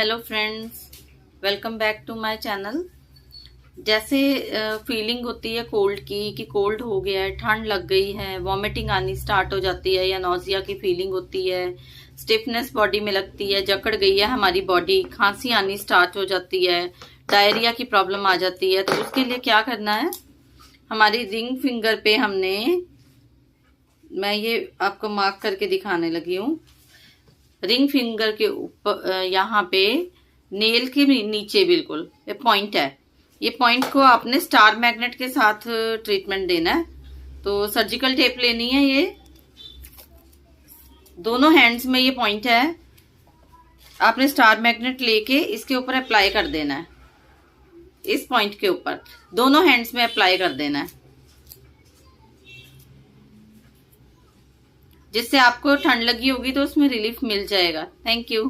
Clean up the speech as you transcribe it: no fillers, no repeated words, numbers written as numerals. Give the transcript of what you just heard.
Hello friends, welcome back to my channel. जैसे feeling होती है कोल्ड की कि कोल्ड हो गया है, ठंड लग गई है, वॉमिटिंग आनी स्टार्ट हो जाती है या नौजिया की फीलिंग होती है, स्टिफनेस बॉडी में लगती है, जकड़ गई है हमारी बॉडी, खांसी आनी स्टार्ट हो जाती है, डायरिया की प्रॉब्लम आ जाती है। तो उसके लिए क्या करना है, हमारी रिंग फिंगर पे मैं ये आपको मार्क करके दिखाने लगी हूँ। रिंग फिंगर के ऊपर यहाँ पे नेल के नीचे बिल्कुल ये पॉइंट है। ये पॉइंट को आपने स्टार मैग्नेट के साथ ट्रीटमेंट देना है। तो सर्जिकल टेप लेनी है, ये दोनों हैंड्स में ये पॉइंट है। आपने स्टार मैग्नेट लेके इसके ऊपर अप्लाई कर देना है, इस पॉइंट के ऊपर दोनों हैंड्स में अप्लाई कर देना है, जिससे आपको ठंड लगी होगी तो उसमें रिलीफ मिल जाएगा। Thank you.